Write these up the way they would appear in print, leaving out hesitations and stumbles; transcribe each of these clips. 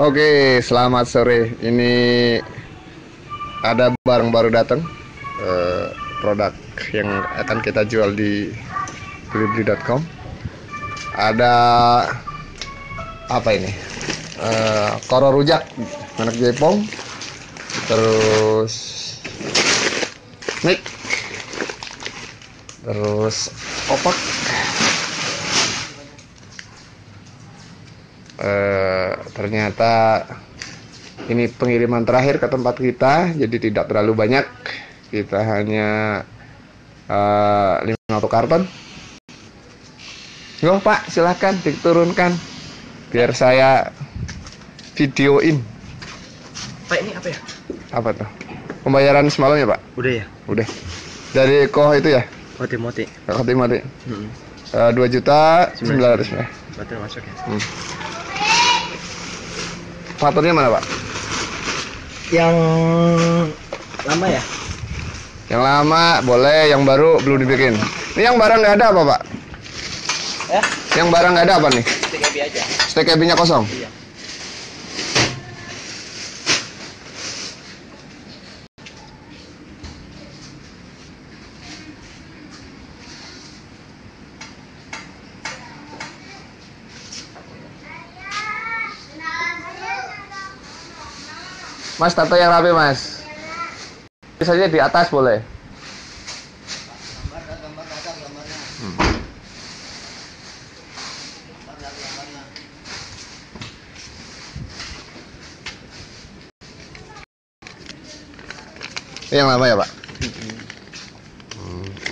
Oke, selamat sore. Ini ada barang baru datang, produk yang akan kita jual di blibli.com. Ada apa ini? Koro rujak merek Jepong, terus mic, terus opak, ternyata ini pengiriman terakhir ke tempat kita, jadi tidak terlalu banyak. Kita hanya 50 karton. Yo Pak, silahkan diturunkan biar saya videoin. Pak, ini apa ya? Apa tuh? Pembayaran semalam ya Pak? Udah ya? Udah. Dari koh itu ya? Moti-moti. Koh Timoti. 2.900.000 ya. Berarti masuk ya? Fakturnya mana Pak? Yang lama ya? Yang lama boleh, yang baru belum dibikin. Ini yang barang nggak ada apa Pak? Yang barang nggak ada apa nih? Stek KB aja. Stek KB-nya kosong? Iya. Mas, tato yang rapi Mas. Biasanya di atas boleh. Ini yang lama ya Pak?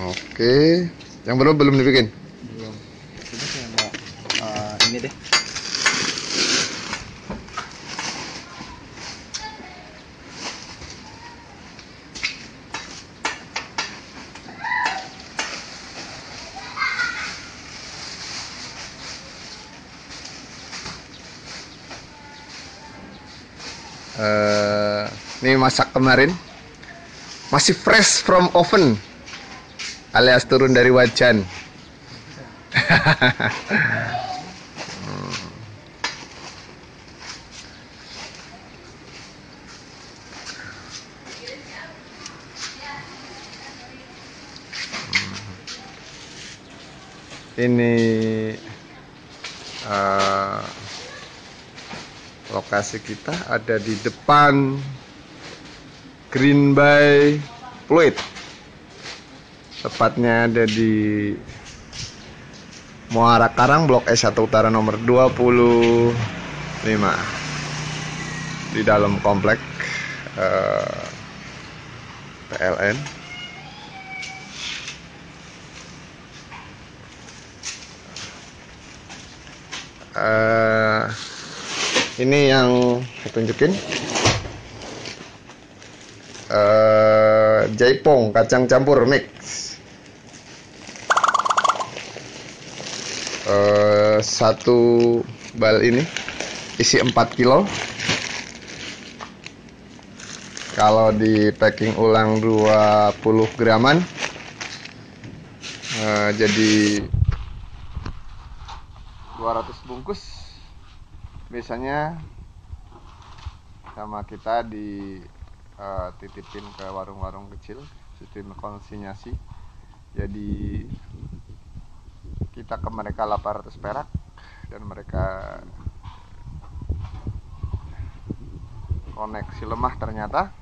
Oke. Yang belum dibikin? Belum. Coba saya mau ini deh. Ini masak kemarin, masih fresh from oven, alias turun dari wajan. Ini lokasi kita ada di depan Green Bay Fluid, tepatnya ada di Muara Karang, Blok S1 Utara nomor 25, di dalam komplek PLN. Ini yang saya tunjukin, Jaipong kacang campur mix, satu bal ini isi 4 kilo. Kalau di packing ulang 20 graman, jadi 200 bungkus. Biasanya sama kita dititipin ke warung-warung kecil, sistem konsinyasi. Jadi kita ke mereka 800 perak dan mereka koneksi lemah ternyata.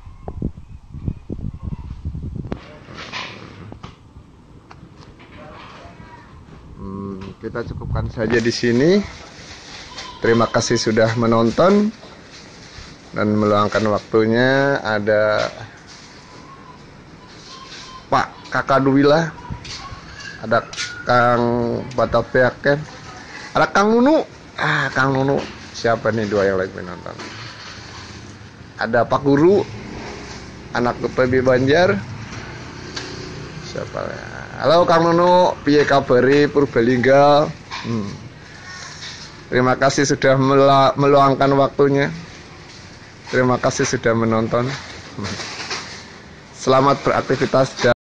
Kita cukupkan saja di sini. Terima kasih sudah menonton dan meluangkan waktunya. Ada Pak Kakak Duwila, ada Kang Batapeaken, ada Kang Nunu. Kang Nunu, siapa nih dua yang lagi menonton? Ada Pak Guru, anak PB Banjar. Siapa ya? Halo Kang Nunu, piye kabari Purbalingga? Terima kasih sudah meluangkan waktunya. Terima kasih sudah menonton. Selamat beraktivitas.